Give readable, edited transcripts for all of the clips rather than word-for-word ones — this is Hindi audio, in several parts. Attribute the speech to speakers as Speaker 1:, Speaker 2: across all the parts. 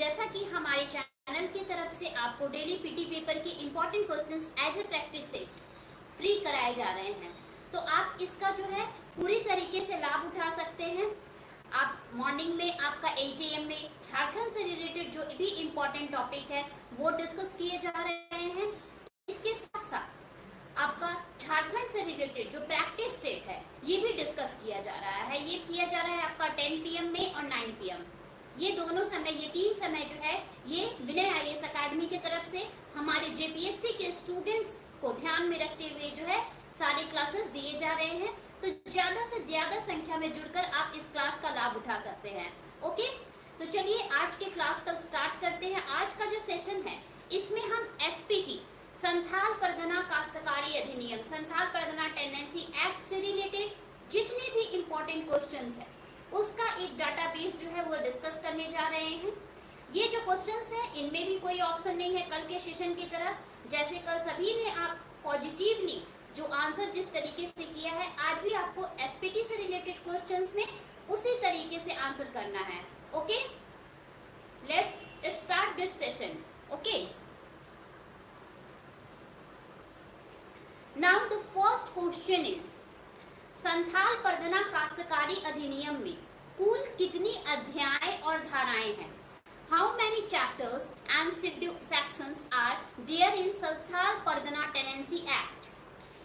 Speaker 1: जैसा कि हमारे चैनल की तरफ से आपको डेली पीटी पेपर के important questions as a practice से फ्री कराए जा रहे हैं, तो आप इसका जो है पूरी तरीके से लाभ उठा सकते हैं। आप मॉर्निंग में आपका 8 AM में झारखंड से रिलेटेड जो भी इम्पोर्टेंट टॉपिक है वो डिस्कस किए जा रहे हैं। इसके साथ साथ आपका झारखंड से रिलेटेड जो प्रैक्टिस सेट है ये भी डिस्कस किया जा रहा है। ये किया जा रहा है आपका 10 PM में और 9 PM। ये दोनों समय, ये 3 समय जो है ये विनय IAS अकेडमी की तरफ से हमारे JPSC के स्टूडेंट्स को ध्यान में रखते हुए जो है सारे क्लासेस दिए जा रहे हैं। तो ज्यादा से ज्यादा संख्या में जुड़कर आप इस क्लास का लाभ उठा सकते हैं। ओके, तो चलिए आज के क्लास का स्टार्ट करते हैं। आज का जो सेशन है इसमें हम SPT संथाल परगना काश्तकारी अधिनियम, संथाल परगना टेंडेंसी एक्ट से रिलेटेड जितने भी इम्पोर्टेंट क्वेश्चंस हैं उसका एक डाटाबेस जो है वो डिस्कस करने जा रहे हैं। ये जो क्वेश्चंस हैं इनमें भी कोई ऑप्शन नहीं है कल के सेशन की तरह। जैसे कल सभी ने आप पॉजिटिवली जो आंसर जिस तरीके से किया है, आज भी आपको SPT से रिलेटेड क्वेश्चंस में उसी तरीके से आंसर करना है। Okay, let's start this session. Okay, now the first question is, Santhal Pargana काश्तकारी अधिनियम में कुल कितनी अध्याय और धाराएं हैं? How many chapters and sections are there in Santhal Pargana tenancy act?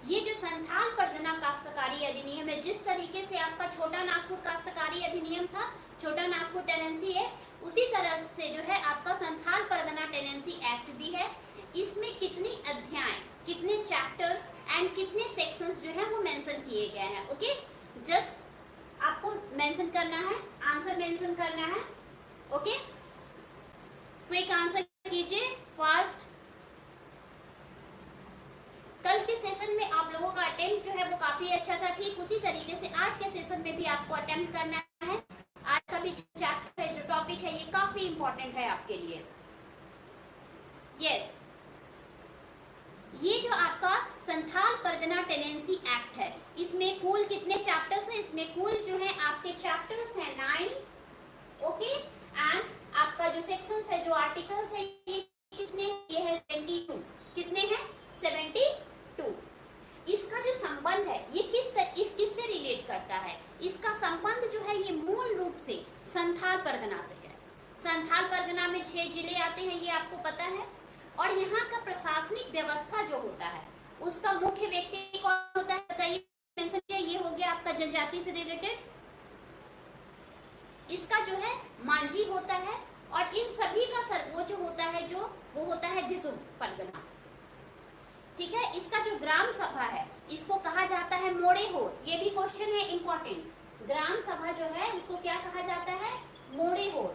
Speaker 1: ये जो संथाल परगना काश्तकारी अधिनियम है, जिस तरीके से आपका छोटा नागपुर काश्तकारी अधिनियम था, छोटा नागपुर टेनेंसी है, उसी तरह से जो है आपका संथाल परगना टेनेंसी एक्ट भी है। इसमें कितनी अध्याय, कितने चैप्टर्स एंड कितने सेक्शंस जो है वो मेंशन किए गए हैं। ओके, जस्ट आपको मेंशन करना है, आंसर मेंशन करना है। ओके, क्विक आंसर कीजिए फास्ट। कल के सेशन में आप लोगों का अटेम्प्ट जो है वो काफी अच्छा था, ठीक उसी तरीके से आज के सेशन में भी आपको अटेम्प्ट करना है। आज का भी चैप्टर है, जो टॉपिक है, ये काफी इंपॉर्टेंट है आपके लिए। यस, ये जो आपका संथाल परगना टेनेंसी एक्ट है, इसमें कुल कितने चैप्टर्स हैं? इसमें कुल जो है आपके चैप्टर्स हैं 9। ओके, एंड आपका जो सेक्शंस है, जो आर्टिकल्स है, ये कितने? ये है 72। कितने हैं? 72। इसका जो संबंध है ये किससे रिलेट करता है? इसका संबंध जो है ये मूल रूप से संथाल परगना से है। संथाल परगना में 6 जिले आते हैं, ये आपको पता है। और यहाँ का प्रशासनिक व्यवस्था जो होता है उसका मुख्य व्यक्ति कौन होता है बताइए, मेंशन किया। ये हो गया आपका जनजाति से रिलेटेड, इसका जो है मांझी होता है। और इन सभी का सर्वोच्च होता है जो वो होता है दिसुम परगना। ठीक है, इसका जो ग्राम सभा है इसको कहा जाता है मोड़े होर। ये भी क्वेश्चन है इंपॉर्टेंट। ग्राम सभा जो है उसको क्या कहा जाता है? मोड़े होर।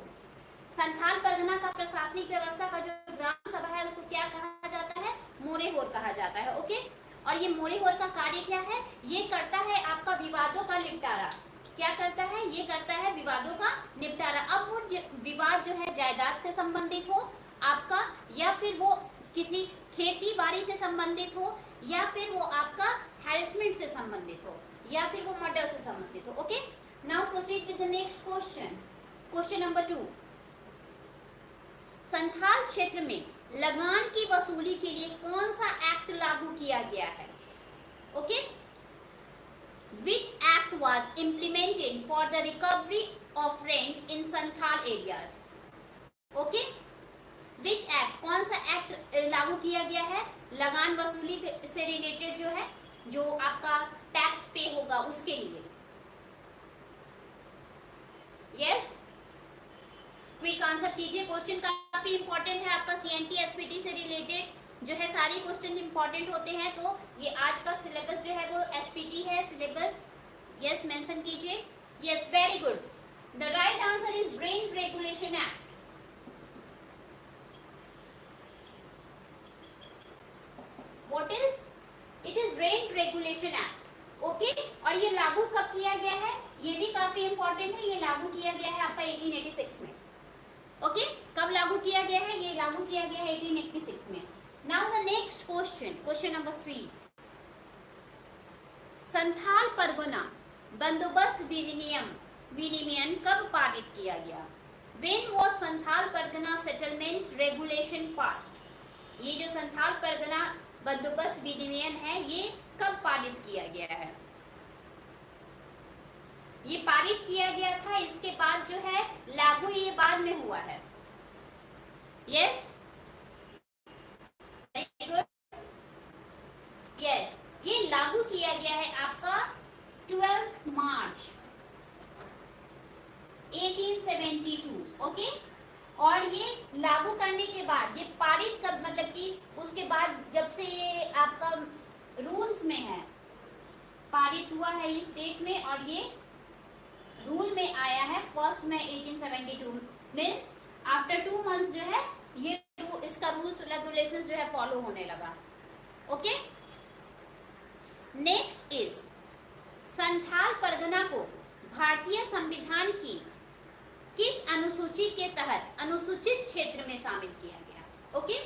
Speaker 1: संथाल परगना का प्रशासनिक व्यवस्था का जो ग्राम सभा है उसको क्या कहा जाता है? मोड़े होर कहा जाता है। ओके, और ये मोड़े होर का कार्य क्या है? ये करता है आपका विवादों का निपटारा। क्या करता है? ये करता है विवादों का निपटारा। अब वो विवाद जो है जायदाद से संबंधित हो आपका, या फिर वो किसी खेती बाड़ी से संबंधित हो, या फिर वो आपका हैरेसमेंट से संबंधित हो, या फिर वो मर्डर से संबंधित हो। Okay, now proceed with the next question. Question number 2, Santhal क्षेत्र में लगान की वसूली के लिए कौन सा एक्ट लागू किया गया है? Okay, which act was implemented for the recovery of rent in Santhal areas? Okay, which act, कौन सा एक्ट लागू किया गया है लगान वसूली से रिलेटेड जो है, जो आपका टैक्स पे होगा उसके लिए? यस, क्विक आंसर कीजिए। क्वेश्चन काफी इंपॉर्टेंट है आपका CNT SPT से रिलेटेड जो है, सारी क्वेश्चन इंपॉर्टेंट होते हैं। तो ये आज का सिलेबस जो है वो SPT है सिलेबस। यस, मेंशन कीजिए। Yes, very good. The right answer is rent regulation act. What is it? Is rent regulation act. Okay, और ये लागू कब किया गया है? ये भी काफी इंपॉर्टेंट है। ये लागू किया गया है आपका 1886 में। ओके, कब लागू किया गया है? ये लागू किया गया है 1886 में। Now the next question, question number 3, Santhal Pargana बंदोबस्त विनियम कब पारित किया गया? When was Santhal Pargana settlement regulation passed? ये जो संथाल परगना बंदोबस्त विनियमन है ये कब पारित किया गया है? ये पारित किया गया था, इसके बाद जो है लागू ये बाद में हुआ है। Yes, very good. यस, ये लागू किया गया है आपका 12 मार्च 1872। ओके, और ये लागू करने के बाद ये पारित कब, मतलब कि उसके बाद जब से ये आपका रूल्स में है, पारित हुआ है इस डेट में और ये रूल में आया है 1 मई 1872। मीन्स आफ्टर 2 मंथ्स जो है ये इसका रूल्स रेगुलेशंस जो है फॉलो होने लगा। Okay, next is Santhal Pargana को भारतीय संविधान की किस अनुसूची के तहत अनुसूचित क्षेत्र में शामिल किया गया? Okay,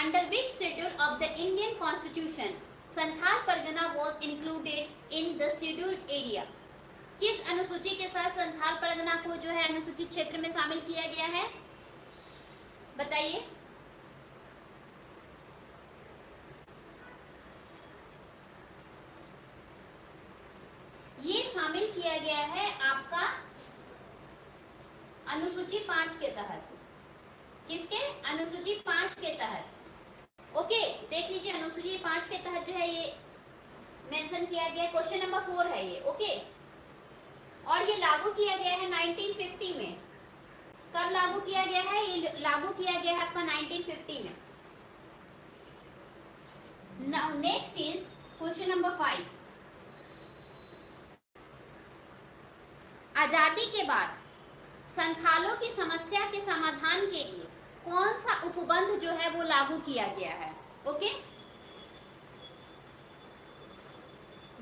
Speaker 1: under which schedule of the Indian constitution Santhal Pargana was included in the scheduled area? किस अनुसूची के साथ संथाल परगना को जो है अनुसूचित क्षेत्र में शामिल किया गया है, बताइए। ये शामिल किया गया है आपका अनुसूची 5 के तहत। किसके? अनुसूची 5 के तहत। ओके, देख लीजिए अनुसूची 5 के तहत जो है ये मेंशन किया गया। क्वेश्चन नंबर 4 है ये। ओके, और ये लागू किया गया है 1950 में। कब लागू किया गया है? ये लागू किया गया है आपका 1950 में। Now next is question number 5। आजादी के बाद संथालों की समस्या के समाधान के लिए कौन सा उपबंध जो है वो लागू किया गया है? Okay,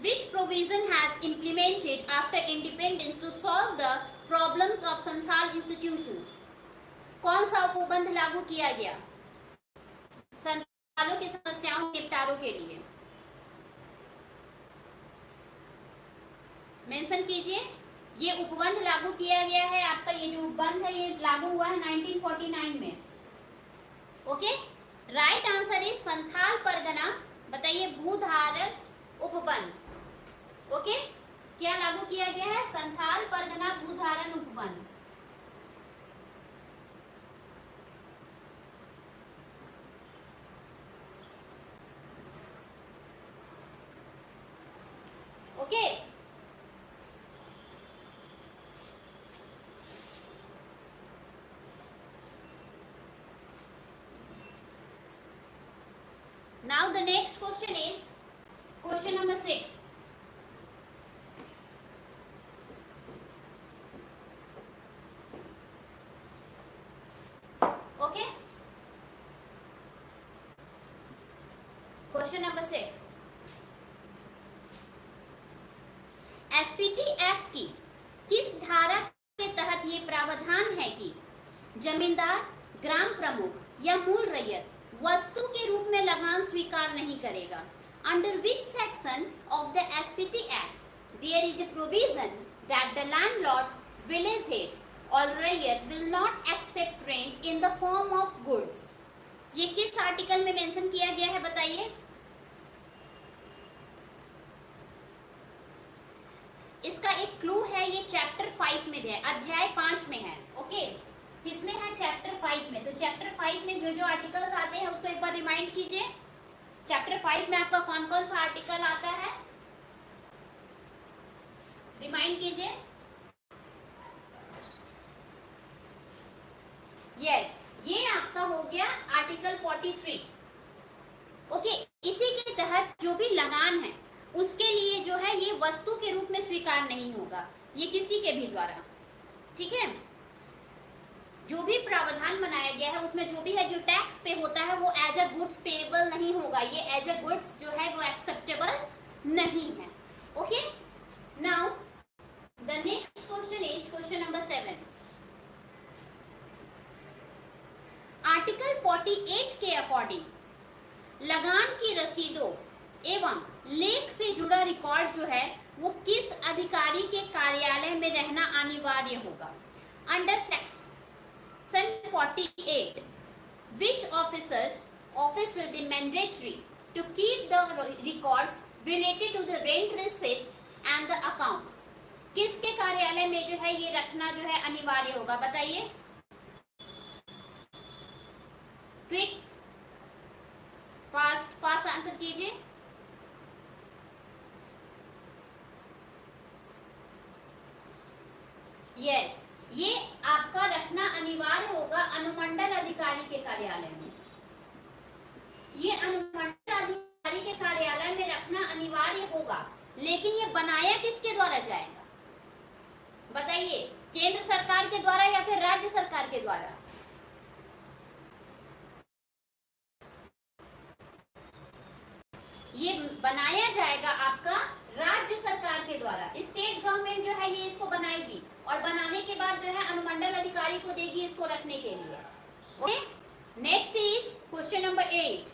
Speaker 1: which provision has implemented after independence to solve the problems of Santhal institutions? कौन सा उपबंध लागू किया गया संथालों की समस्याओं के निपटारे के लिए? मेंशन कीजिए। ये उपबंध लागू किया गया है आपका, ये जो उपबंध है ये लागू हुआ है 1949 में। Okay, right answer is Santhal Pargana, बताइए, भूधारक उपबंध। ओके, क्या लागू किया गया है? संथाल परगना भूधारण उपबंध। Okay, now the next question is question number 6. Okay, question number 6। SPT act की किस धारा के तहत ये प्रावधान है कि जमींदार, ग्राम प्रमुख या मूल रैयत वस्तु के रूप में लगान स्वीकार नहीं करेगा? Under which section of the SPT act there is a provision that the landlord, village head और raiyat will not accept rent in the form of goods? ये किस आर्टिकल में मेंशन किया गया है, बताइए। इसका एक क्लू है, ये चैप्टर 5 में है, अध्याय 5 में है। ओके, किसमें है? चैप्टर 5 में। तो चैप्टर 5 में जो जो आर्टिकल्स आते हैं उसको एक बार रिमाइंड कीजिए। चैप्टर 5 में आपका कौन कौन सा आर्टिकल आता है, रिमाइंड कीजिए। यस, ये आपका हो गया आर्टिकल 43। ओके, इसी के तहत जो भी लगान है उसके लिए जो है ये वस्तु के रूप में स्वीकार नहीं होगा, ये किसी के भी द्वारा। ठीक है, जो भी प्रावधान बनाया गया है उसमें जो भी है, जो टैक्स पे होता है वो एज अ गुड्स पेएबल नहीं होगा, ये एज अ गुड्स जो है वो एक्सेप्टेबल नहीं है। Okay, now the next question is question number 7। Article 48 के अकॉर्डिंग लगान की रसीदों एवं लेख से जुड़ा रिकॉर्ड जो है वो किस अधिकारी के कार्यालय में रहना अनिवार्य होगा? Under section 48, which office will be mandatory to keep the records related to the rent receipts and the accounts? किसके कार्यालय में जो है ये रखना जो है अनिवार्य होगा, बताइए। क्विक फास्ट आंसर कीजिए। यस, ये आपका रखना अनिवार्य होगा अनुमंडल अधिकारी के कार्यालय में। ये अनुमंडल अधिकारी के कार्यालय में रखना अनिवार्य होगा, लेकिन ये बनाया किसके द्वारा जाएगा, बताइए। केंद्र सरकार के द्वारा या फिर राज्य सरकार के द्वारा? ये बनाया जाएगा आपका राज्य सरकार के द्वारा। स्टेट गवर्नमेंट जो है ये इसको बनाएगी और बनाने के बाद जो है अनुमंडल अधिकारी को देगी इसको रखने के लिए। Okay, next is question number 8।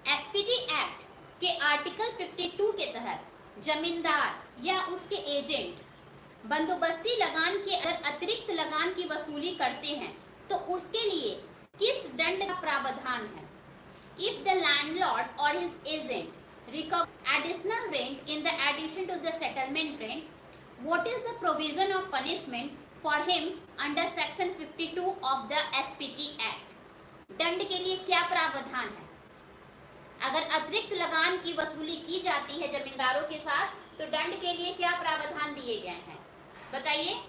Speaker 1: SPT act के आर्टिकल 52 के तहत जमींदार या उसके एजेंट बंदोबस्ती लगान के अगर अतिरिक्त लगान की वसूली करते हैं तो उसके लिए किस दंड का प्रावधान है? If the landlord or his agent recover additional rent in the addition to the settlement rent, what is the provision of punishment for him under section 52 of the SPT Act? दंड के लिए क्या प्रावधान है? अगर अतिरिक्त लगान की वसूली की जाती है जमींदारों के साथ तो दंड के लिए क्या प्रावधान दिए गए हैं, बताइए।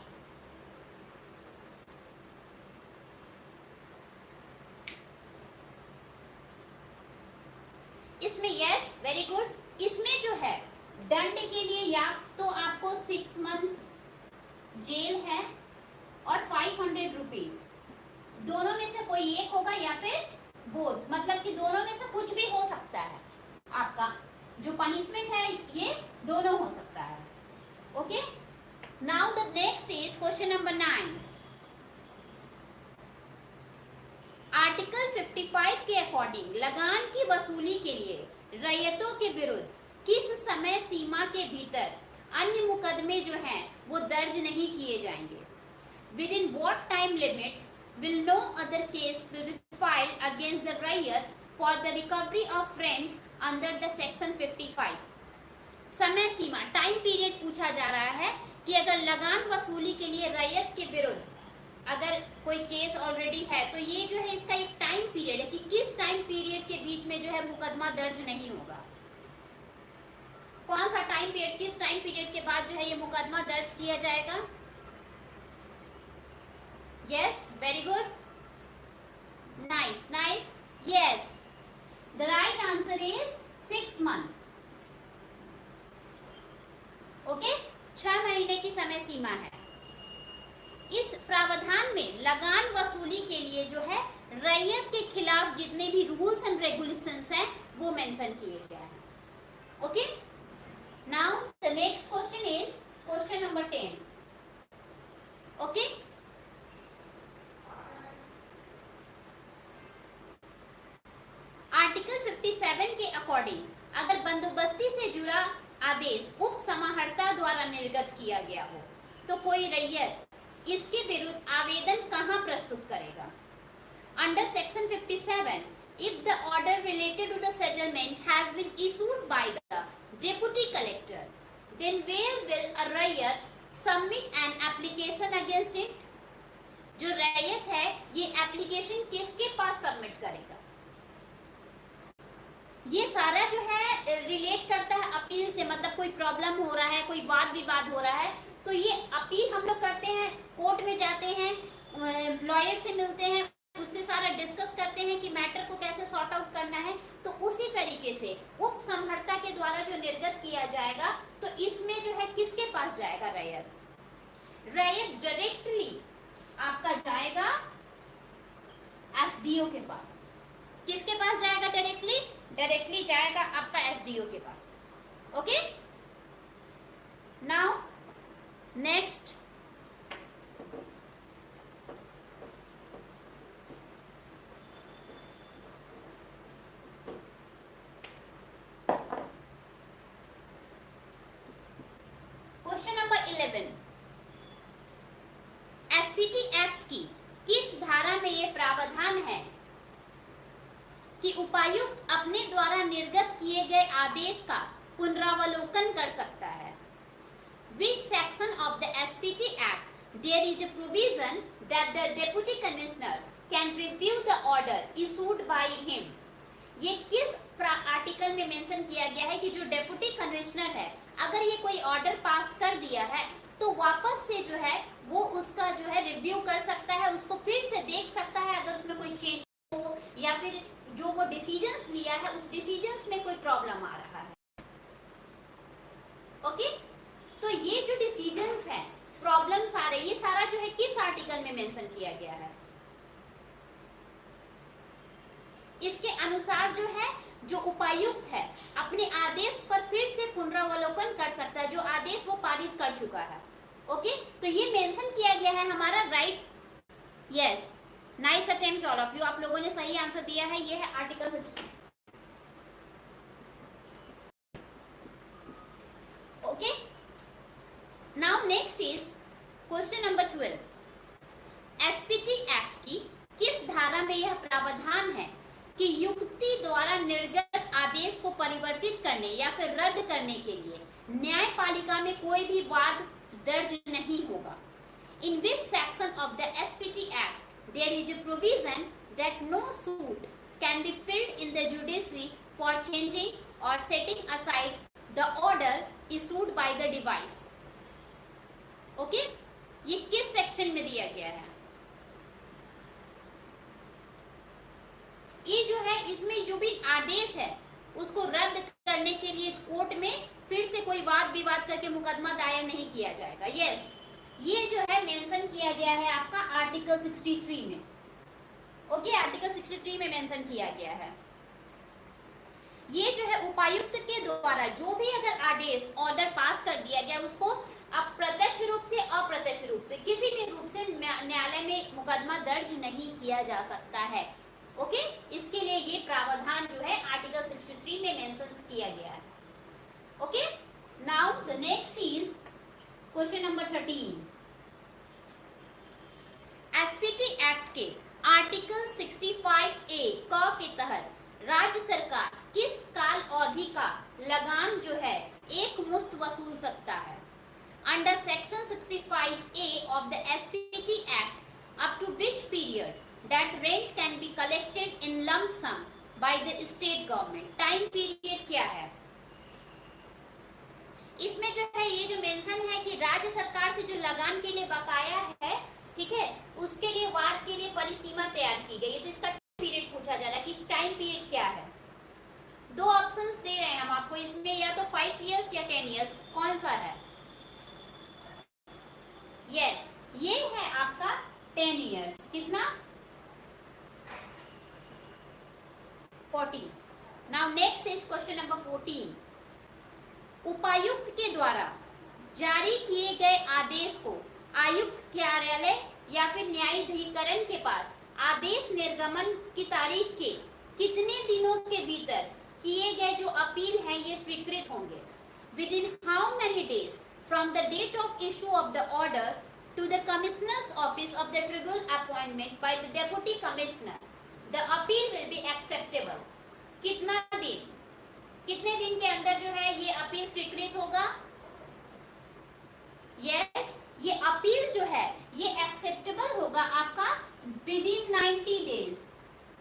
Speaker 1: इसमें यस, वेरी गुड, इसमें जो है दंड के लिए या तो आपको 6 months जेल है और 500 रुपीज, दोनों में से कोई एक होगा या फिर बोथ, मतलब कि दोनों में से कुछ भी हो सकता है। आपका जो पनिशमेंट है ये दोनों हो सकता है। Okay, now the next is question number 9। Article 55 के अकॉर्डिंग लगान की वसूली के लिए रैयतों के विरुद्ध किस समय सीमा के भीतर अन्य मुकदमे जो हैं वो दर्ज नहीं किए जाएंगे? With in what time limit will no other case will be filed against the rayats for the recovery of rent under the section 55? समय सीमा, टाइम पीरियड पूछा जा रहा है कि अगर लगान वसूली के लिए रैयत के विरुद्ध अगर कोई केस ऑलरेडी है तो ये जो है इसका एक टाइम पीरियड है कि किस टाइम पीरियड के बीच में जो है मुकदमा दर्ज नहीं होगा। कौन सा टाइम पीरियड, किस टाइम पीरियड के बाद जो है ये मुकदमा दर्ज किया जाएगा? Yes, very good, nice nice, yes, the right answer is 6 months। Okay, 6 महीने की समय सीमा है। इस प्रावधान में लगान वसूली के लिए जो है रैयत के खिलाफ जितने भी रूल्स एंड रेगुलेशंस हैं वो मेंशन किए गए हैं। Okay, now the next question is question number 10। Okay, article 57 के अकॉर्डिंग अगर बंदोबस्ती से जुड़ा आदेश उप समाहर्ता द्वारा निर्गत किया गया हो तो कोई रैयत इसके विरुद्ध आवेदन कहां प्रस्तुत करेगा? Under section 57, if the order related to the settlement has been issued by the deputy collector, then where will a rayat submit an application against it? जो रैयत है ये एप्लीकेशन किसके पास सबमिट करेगा? ये सारा जो है रिलेट करता है अपील से, मतलब कोई प्रॉब्लम हो रहा है, कोई वाद विवाद हो रहा है तो ये अपील हम लोग करते हैं, कोर्ट में जाते हैं, लॉयर से मिलते हैं, उससे सारा डिस्कस करते हैं कि मैटर को कैसे सॉर्ट आउट करना है। तो उसी तरीके से उप समहर्ता के द्वारा जो निर्गत किया जाएगा तो इसमें जो है किसके पास जाएगा रैयत? रैयत डायरेक्टली आपका जाएगा एसडीओ के पास। किसके पास जाएगा डायरेक्टली? डायरेक्टली जाएगा आपका एसडीओ के पास। Okay, now next question number 11। प्रावधान है कि उपायुक्त अपने द्वारा निर्गत किए गए आदेश का पुनरावलोकन कर सकता है। Which section of the SPT Act there is a provision that the Deputy Commissioner can review the order issued by him? ये किस आर्टिकल में मेंशन किया गया है कि जो डेप्यूटी कमिश्नर है अगर ये कोई ऑर्डर पास कर दिया है तो वापस से जो है वो उसका जो है रिव्यू कर सकता है, उसको फिर से देख सकता है अगर उसमें कोई चेंज हो या फिर जो वो डिसीजंस लिया है उस डिसीजंस में कोई प्रॉब्लम आ रहा है। ओके, तो ये जो डिसीजंस है, प्रॉब्लम्स आ रही, ये सारा जो है किस आर्टिकल में मेंशन किया गया है? इसके अनुसार जो है जो उपायुक्त है अपने आदेश पर फिर से पुनरावलोकन कर सकता है, जो आदेश वो पारित कर चुका है। ओके, तो ये मेंशन किया गया है हमारा right. Yes, nice attempt all of you, आप लोगों ने सही आंसर दिया है। ये है article 60। Okay, now next is question number 12। SPT act की किस धारा में यह प्रावधान है कि युक्ति द्वारा निर्गत आदेश को परिवर्तित करने या फिर रद्द करने के लिए न्यायपालिका में कोई भी वाद दर्ज नहीं होगा? In which section of the SPT Act there is a provision that no suit can be filed in the judiciary for changing or setting aside the order issued by the device? Okay? ये किस सेक्शन में दिया गया है? ये जो है इसमें जो भी आदेश है उसको रद्द करने के लिए कोर्ट में फिर से कोई वाद विवाद करके मुकदमा दायर नहीं किया जाएगा। यस, ये जो है मेंशन किया गया है आपका आर्टिकल 63 में। ओके, आर्टिकल 63 में मेंशन किया गया है। ये जो है उपायुक्त के द्वारा जो भी अगर आदेश ऑर्डर पास कर दिया गया उसको अब प्रत्यक्ष रूप से अप्रत्यक्ष रूप से किसी भी रूप से न्यायालय में मुकदमा दर्ज नहीं किया जा सकता है। ओके, इसके लिए ये प्रावधान जो है आर्टिकल 63 में मेंशन किया गया है। Okay, now the next is question number 13। SPT act के आर्टिकल 65A क के तहत राज्य सरकार किस काल अवधि का लगान जो है एक मुश्त वसूल सकता है? Under section 65A of the SPT Act, up to which period that rent can be collected in lump sum by the state government? Time period क्या है? इसमें जो है ये जो मेंशन है कि राज्य सरकार से जो लगान के लिए बकाया है, ठीक है, उसके लिए वाद के लिए परिसीमा तैयार की गई है। तो इसका पीरियड पूछा जा रहा है कि टाइम पीरियड क्या है। दो ऑप्शंस दे रहे हैं हम आपको इसमें, या तो 5 इयर्स या 10 इयर्स, कौन सा है? यस, ये है आपका 10 इयर्स। कितना? 14। Now next is question number 14। उपायुक्त के द्वारा जारी किए गए आदेश को आयुक्त कार्यालय या फिर न्यायाधिकरण के पास आदेश निर्गमन की तारीख के कितने दिनों के भीतर किए गए जो अपील हैं ये स्वीकृत होंगे? Within how many days from the date of issue of the order to the commissioner's office of the tribunal appointment by the deputy commissioner the appeal will be acceptable? कितना दिन, कितने दिन के अंदर जो है ये अपील स्वीकृत होगा? यस, ये अपील जो है ये एक्सेप्टेबल होगा आपका विद इन 90 डेज।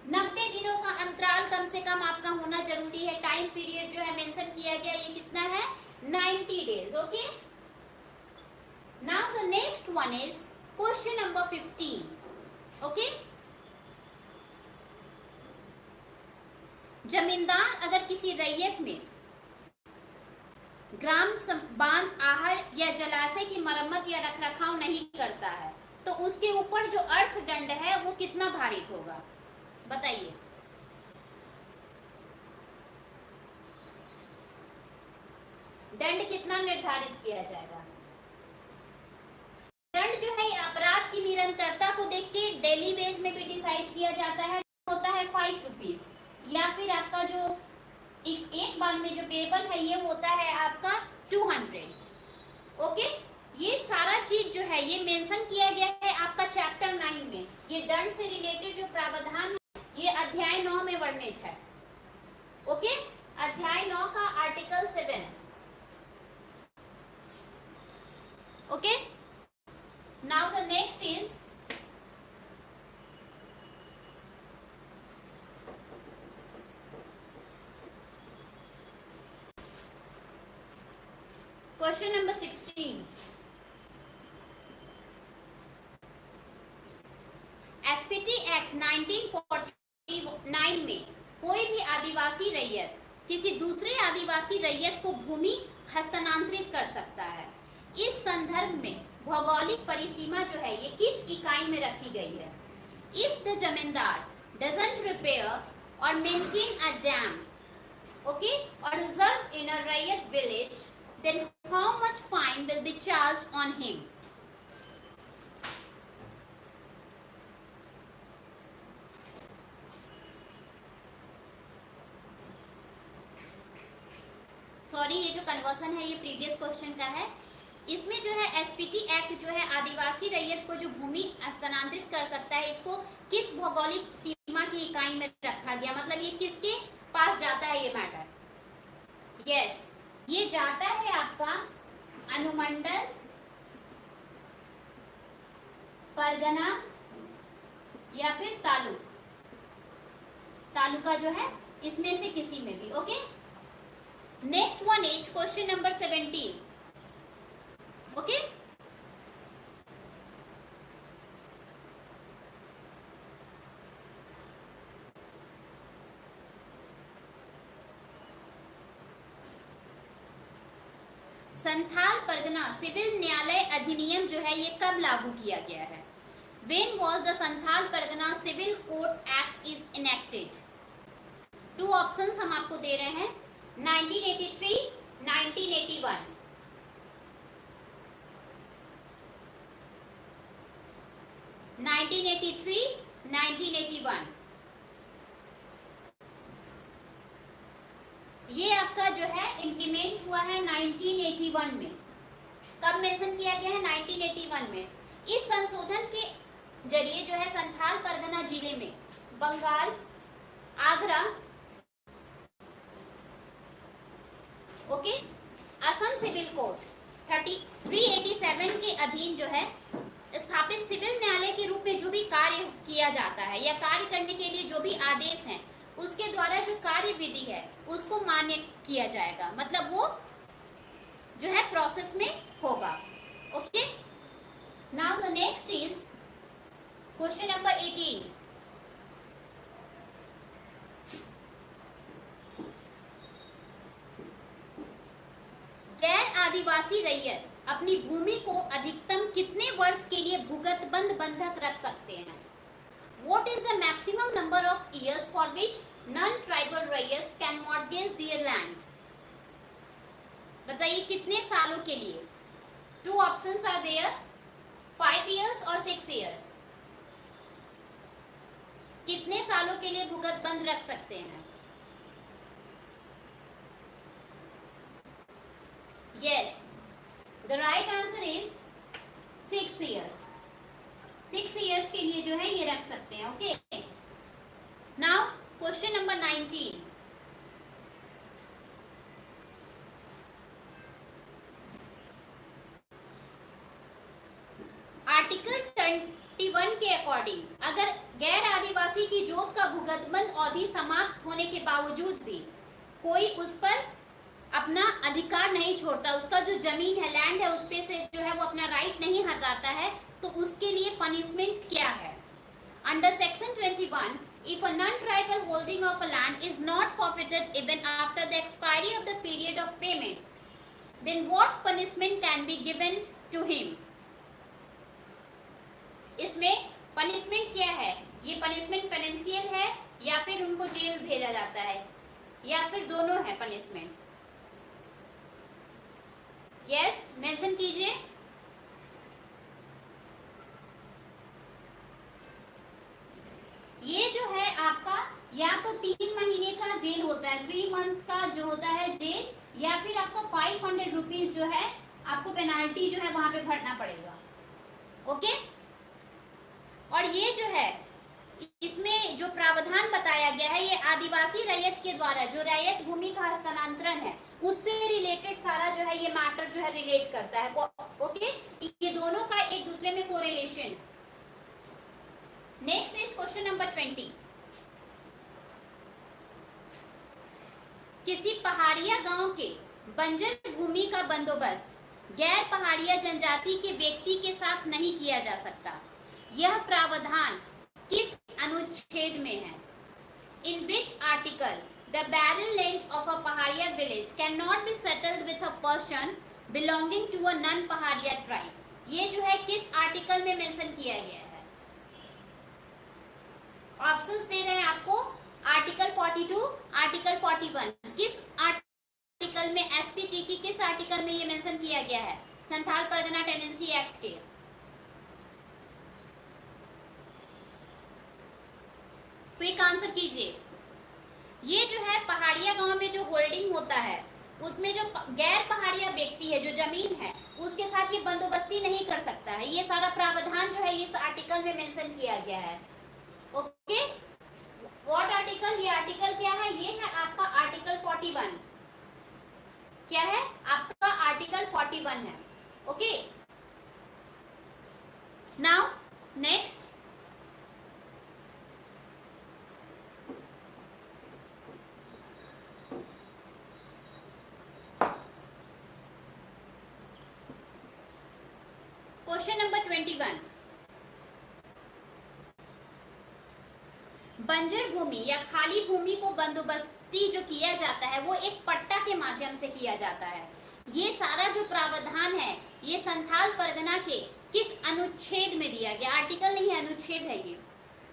Speaker 1: 90 दिनों का अंतराल कम से कम आपका होना जरूरी है। टाइम पीरियड जो है मेंशन किया गया ये कितना है? 90 days. Okay, now the next one is question number 15। Okay, जमींदार अगर किसी रैयत में ग्राम बांध, आहड़ या जलाशय की मरम्मत या रखरखाव नहीं करता है तो उसके ऊपर जो अर्थदंड है वो कितना भारित होगा? बताइए। दंड कितना निर्धारित किया जाएगा? दंड जो है अपराध की निरंतरता को देख के डेली बेस में भी डिसाइड किया जाता है। होता है 5 रुपीज, या फिर आपका जो एक बार में जो पेबल है ये होता है आपका 200। ओके, ये सारा चीज जो है ये मेंशन किया गया है आपका चैप्टर 9 में। ये दंड से रिलेटेड जो प्रावधान है ये अध्याय 9 में वर्णित है। ओके, अध्याय 9 का article 7। Okay, now the next is question number 16। SPT act 1949 में कोई भी आदिवासी रैयत किसी दूसरे आदिवासी रैयत को भूमि हस्तांतरित कर सकता है। इस संदर्भ में भौगोलिक परिसीमा जो है ये किस इकाई में रखी गई है? इफ द जमींदार डजंट रिपेयर और मेंटेन अ डैम, ओके, और रिजर्व इन अ रैयत village, then how much fine will be charged on him? Sorry, ये जो कन्वर्सन है ये प्रीवियस क्वेश्चन का है। इसमें जो है एसपीटी एक्ट जो है आदिवासी रैयत को जो भूमि हस्तांतरित कर सकता है इसको किस भौगोलिक सीमा की इकाई में रखा गया, मतलब ये किसके पास जाता है ये मैटर? यस, ये जाता है आपका अनुमंडल, परगना या फिर तालुका जो है इसमें से किसी में भी। Okay, next one is question number 17। Okay, Santhal Pargana civil न्यायालय अधिनियम जो है ये कब लागू किया गया है? When was the Santhal Pargana civil court act is enacted? 2 options हम आपको दे रहे हैं, 1983, 1981। ये आपका जो है इम्प्लीमेंट हुआ है 1981 में। कब मेंशन किया गया है? 1981 में। इस संशोधन के जरिए जो है संथाल परगना जिले में Bengal, Agra, okay, Assam civil court 387 के अधीन जो है स्थापित सिविल न्यायालय के रूप में जो भी कार्य किया जाता है या कार्य करने के लिए जो भी आदेश हैं उसके द्वारा जो कार्य विधि है उसको मान्य किया जाएगा, मतलब वो जो है प्रोसेस में होगा। Okay, now the next is question number 18। गैर आदिवासी रैयत अपनी भूमि को अधिकतम कितने वर्ष के लिए भूगतबंध बंधक रख सकते हैं? What is the maximum number of years for which non-tribal rayats can mortgage their land? बताइए कितने सालों के लिए? 2 options are there, 5 years और 6 years। कितने सालों के लिए भूगतबंध रख सकते हैं? Yes, the right answer is 6 years। 6 years के लिए जो है ये रख सकते हैं। Okay, now question number 19। Article 21 के अकॉर्डिंग अगर गैर आदिवासी की जोत का भूगतबंध अवधि समाप्त होने के बावजूद भी कोई उस पर अपना अधिकार नहीं छोड़ता, उसका जो जमीन है, लैंड है, उस पे से जो है वो अपना राइट नहीं हटाता है, तो उसके लिए पनिशमेंट क्या है? Under section 21, if a non-tribal holding of a land is not forfeited even after the expiry of the period of payment, then what punishment can be given to him? इसमें पनिशमेंट क्या है? ये पनिशमेंट फाइनेंशियल है या फिर उनको जेल भेजा जाता है या फिर दोनों है पनिशमेंट? यस, मेंशन कीजिए। ये जो है आपका या तो 3 महीने का जेल होता है, 3 months का जो होता है जेल, या फिर आपको 500 रुपीज जो है आपको पेनाल्टी जो है वहां पे भरना पड़ेगा। ओके, और ये जो है आदिवासी रैयत के द्वारा जो रैयत भूमि का हस्तांतरण है उससे रिलेटेड सारा जो है ये मैटर जो है रिलेट करता है। ओके, ये दोनों का एक दूसरे में correlation. Next is question number 20। किसी पहाड़िया गांव के बंजर भूमि का बंदोबस्त गैर पहाड़िया जनजाति के व्यक्ति के साथ नहीं किया जा सकता। यह प्रावधान किस अनुच्छेद में है? In which article the barren land of a Paharia village cannot be settled with a person belonging to a non-Paharia tribe? ये जो है किस आर्टिकल में मेंशन किया गया है? ऑप्शंस दे रहे हैं आपको, आर्टिकल 42, आर्टिकल 41। किस आर्टिकल में, एसपीटी की किस आर्टिकल में ये मेंशन किया गया है? संथाल परगना टेनेंसी एक्ट के। क्विक आंसर कीजिए। ये जो है पहाड़िया गांव में जो होल्डिंग होता है उसमें जो गैर पहाड़िया व्यक्ति है, जो जमीन है, उसके साथ ये बंदोबस्ती नहीं कर सकता है। ये सारा प्रावधान जो है इस आर्टिकल में मेंशन किया गया है। Okay, what article? ये आर्टिकल क्या है? ये है आपका आर्टिकल 41। क्या है? आपका आर्टिकल 41 है। Okay, now next question number 21। बंजर भूमि या खाली भूमि को बंदोबस्ती जो किया जाता है वो एक पट्टा के माध्यम से किया जाता है। ये सारा जो प्रावधान है ये संथाल परगना के किस अनुच्छेद में दिया गया? आर्टिकल नहीं है, अनुच्छेद है ये।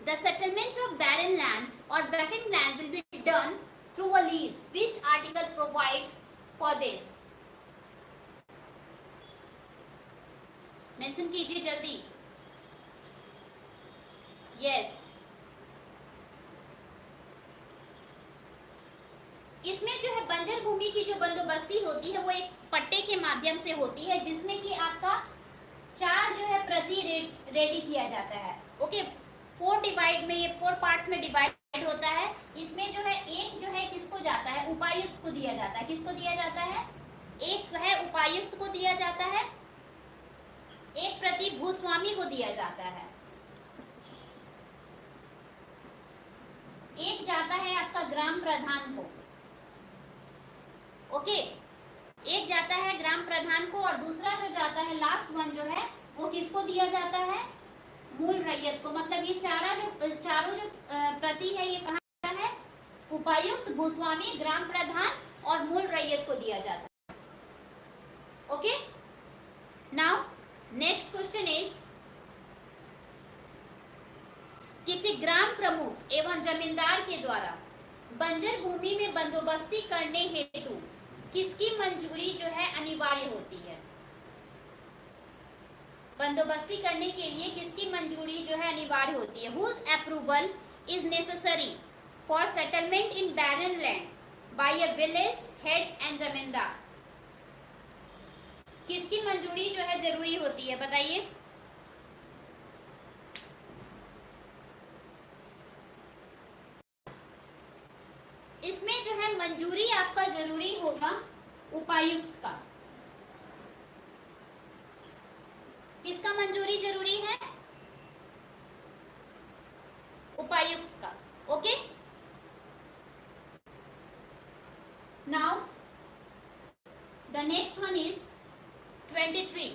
Speaker 1: The settlement of barren land और vacant land will be done through a lease. Which article provides for this? Mention कीजिए जल्दी। यस, इसमें जो है बंजर भूमि की जो बंदोबस्ती होती है वो एक पट्टे के माध्यम से होती है, जिसमें कि आपका 4 जो है प्रति रेडी किया जाता है। ओके, 4 डिवाइड में, ये 4 पार्ट्स में डिवाइड होता है। इसमें जो है एक जो है किसको जाता है? उपायुक्त को दिया जाता है। किसको दिया जाता है? एक है उपायुक्त को दिया जाता है, एक प्रति भूस्वामी को दिया जाता है, एक जाता है आपका ग्राम प्रधान को। ओके, एक जाता है ग्राम प्रधान को और दूसरा जो जाता है, लास्ट वन जो है, वो किसको दिया जाता है? मूल रैयत को। मतलब ये चारों जो प्रति है ये कहाँ है? उपायुक्त, भूस्वामी, ग्राम प्रधान और मूल रैयत को दिया जाता है। Okay, now next question is, किसी ग्राम प्रमुख एवं जमींदार के द्वारा बंजर भूमि में बंदोबस्ती करने हेतु किसकी मंजूरी जो है अनिवार्य होती है? बंदोबस्ती करने के लिए किसकी मंजूरी जो है अनिवार्य होती है? Whose approval is necessary for settlement in barren land by a village head and zamindar. किसकी मंजूरी जो है जरूरी होती है? बताइए। इसमें जो है मंजूरी आपका जरूरी होगा उपायुक्त का। किसका मंजूरी जरूरी है? उपायुक्त का। Okay, now the next one is 23।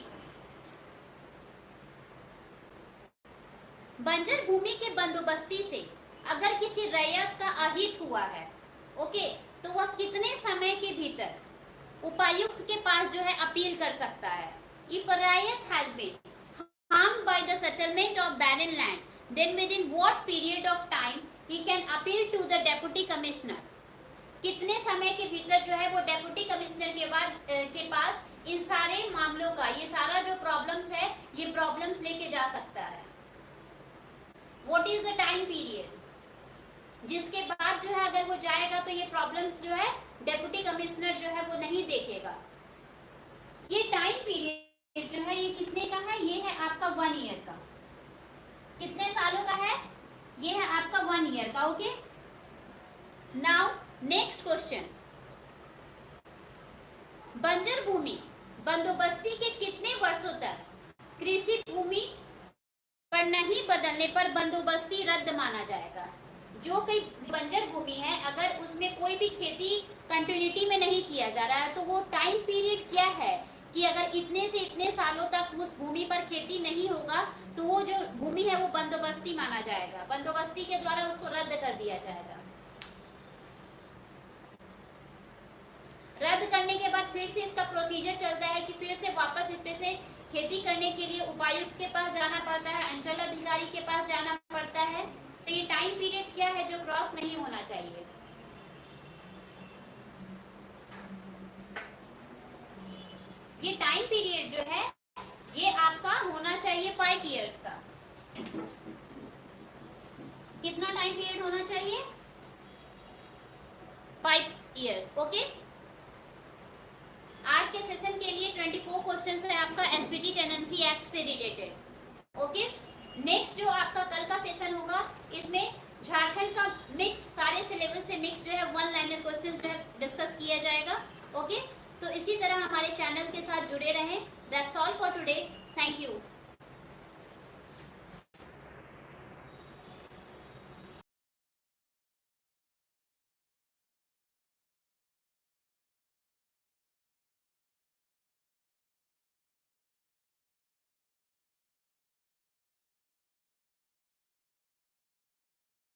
Speaker 1: बंजर भूमि के बंदोबस्ती से अगर किसी रैयत का अहित हुआ है, ओके, तो वह कितने समय के भीतर उपायुक्त के पास जो है अपील कर सकता है? If a raiyat has been harmed by the settlement of barren land, then within what period of time he can appeal to the deputy commissioner? कितने समय के भीतर जो है वो डेप्यूटी कमिश्नर के पास इन सारे मामलों का, ये सारा जो प्रॉब्लम्स है, ये प्रॉब्लम्स लेके जा सकता है? What is the time period जिसके बाद जो है अगर वो जाएगा तो ये प्रॉब्लम्स जो है डेप्यूटी कमिश्नर जो है वो नहीं देखेगा? ये टाइम पीरियड जो है ये कितने का है? ये है आपका 1 ईयर का। कितने सालों का है? ये है आपका 1 ईयर का। ओके, नाउ नेक्स्ट क्वेश्चन, बंजर भूमि बंदोबस्ती के कितने वर्षों तक कृषि भूमि पर नहीं बदलने पर बंदोबस्ती रद्द माना जाएगा? जो कोई बंजर भूमि है, अगर उसमें कोई भी खेती कंटिन्यूटी में नहीं किया जा रहा है, तो वो टाइम पीरियड क्या है कि अगर इतने से इतने सालों तक उस भूमि पर खेती नहीं होगा तो वो जो भूमि है वो बंदोबस्ती माना जाएगा, बंदोबस्ती के द्वारा उसको रद्द कर दिया जाएगा। रद्द करने के बाद फिर से इसका प्रोसीजर चलता है कि फिर से वापस इस पे से खेती करने के लिए उपायुक्त के पास जाना पड़ता है, अंचल अधिकारी के पास जाना पड़ता है। तो ये टाइम पीरियड क्या है जो क्रॉस नहीं होना चाहिए? ये टाइम पीरियड जो है ये आपका होना चाहिए 5 इयर्स का। कितना टाइम पीरियड होना चाहिए? 5 इयर्स। ओके, आज के सेशन के लिए 24 क्वेश्चंस है आपका एसपीटी टेनेंसी एक्ट से रिलेटेड। ओके, नेक्स्ट जो आपका कल का सेशन होगा इसमें झारखंड का मिक्स, सारे सिलेबस से मिक्स जो है 1 लाइनर क्वेश्चंस जो है डिस्कस किया जाएगा। ओके, तो इसी तरह हमारे चैनल के साथ जुड़े रहें। That's all for today, thank you.